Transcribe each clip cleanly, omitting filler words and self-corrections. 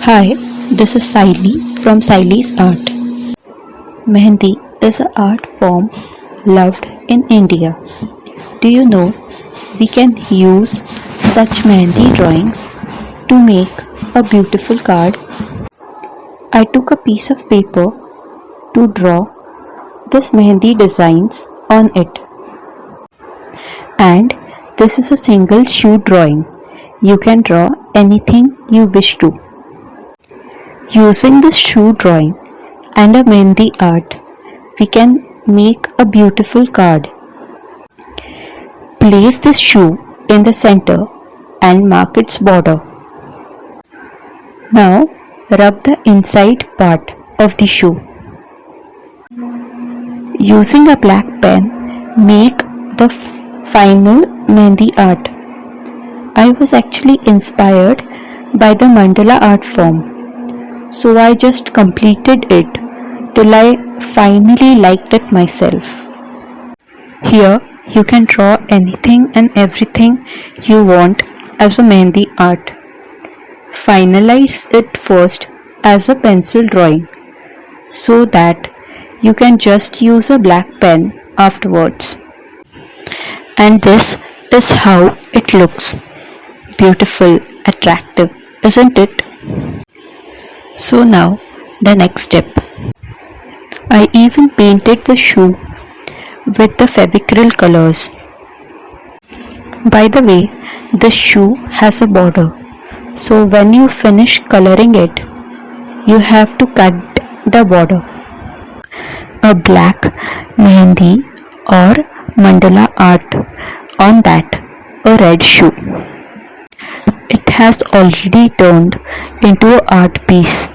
Hi, this is Saili from Saili's Art. Mehndi is an art form loved in India. Do you know we can use such mehndi drawings to make a beautiful card? I took a piece of paper to draw this mehndi designs on it, and this is a single shoe drawing. You can draw anything you wish to. Using this shoe drawing and a mehndi art, we can make a beautiful card. Place this shoe in the center and mark its border. Now rub the inside part of the shoe. Using a black pen, make the final mehndi art. I was actually inspired by the mandala art form. So I just completed it till I finally liked it myself. Here you can draw anything and everything you want as a mehndi art. Finalize it first as a pencil drawing so that you can just use a black pen afterwards. And this is how it looks. Beautiful, attractive, isn't it? So now the next step. I even painted the shoe with the fevicryl colors. By the way, the shoe has a border. So when you finish coloring it, you have to cut the border. A black mehndi or mandala art on that, a red shoe. It has already turned into an art piece,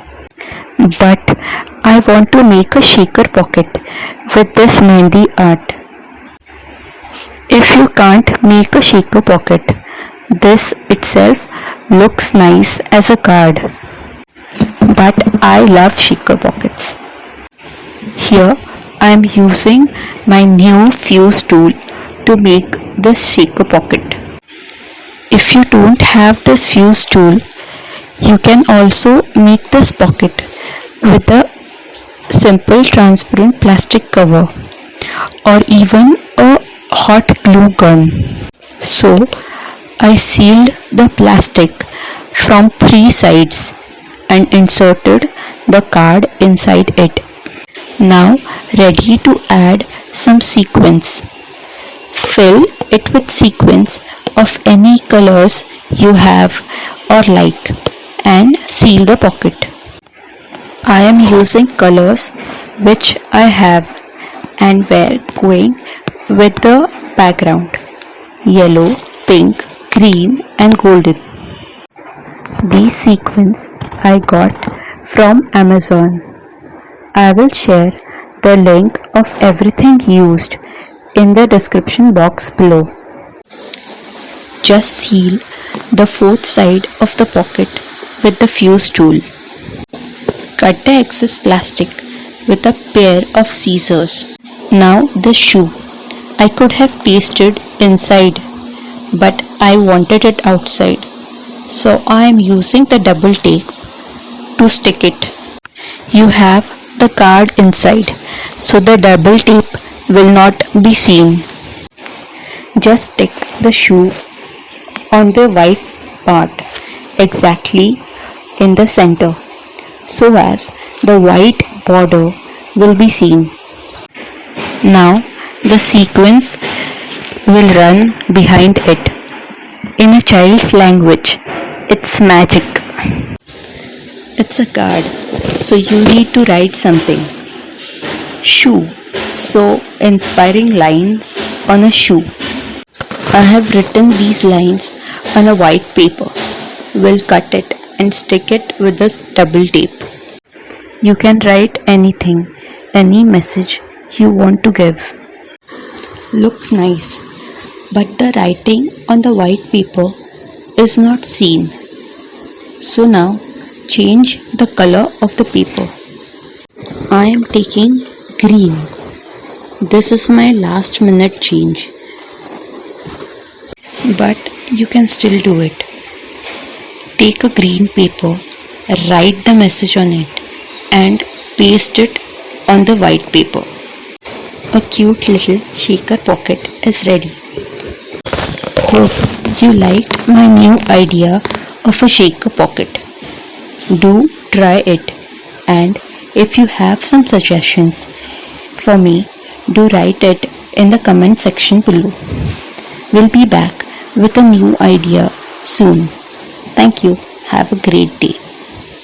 but I want to make a shaker pocket with this mehndi art. If you can't make a shaker pocket, this itself looks nice as a card, but I love shaker pockets. Here I am using my new fuse tool to make this shaker pocket. If you don't have this fuse tool, you can also make this pocket with a simple transparent plastic cover or even a hot glue gun. So I sealed the plastic from 3 sides and inserted the card inside it. Now ready to add some sequins. Fill it with sequins of any colors you have or like and seal the pocket. I am using colors which I have and we're going with the background yellow, pink, green and golden. These sequins I got from Amazon. I will share the link of everything used in the description box below. Just seal the 4th side of the pocket with the fuse tool. Cut the excess plastic with a pair of scissors. Now the shoe. I could have pasted inside, but I wanted it outside. So I am using the double tape to stick it. You have the card inside, so the double tape will not be seen. Just stick the shoe on the white part exactly in the center so as the white border will be seen. Now the sequins will run behind it. In a child's language, it's magic. It's a card, so you need to write something. Shoe, so inspiring lines on a shoe. I have written these lines on a white paper. We'll cut it and stick it with this double tape. You can write anything, any message you want to give. Looks nice, but the writing on the white paper is not seen. So now change the color of the paper. I am taking green. This is my last minute change, but you can still do it. Take a green paper write the message on it, and paste it on the white paper. A cute little shaker pocket is ready. Hope you liked my new idea of a shaker pocket. Do try it, and if you have some suggestions for me, do write it in the comment section below. We'll be back with a new idea soon. Thank you. Have a great day.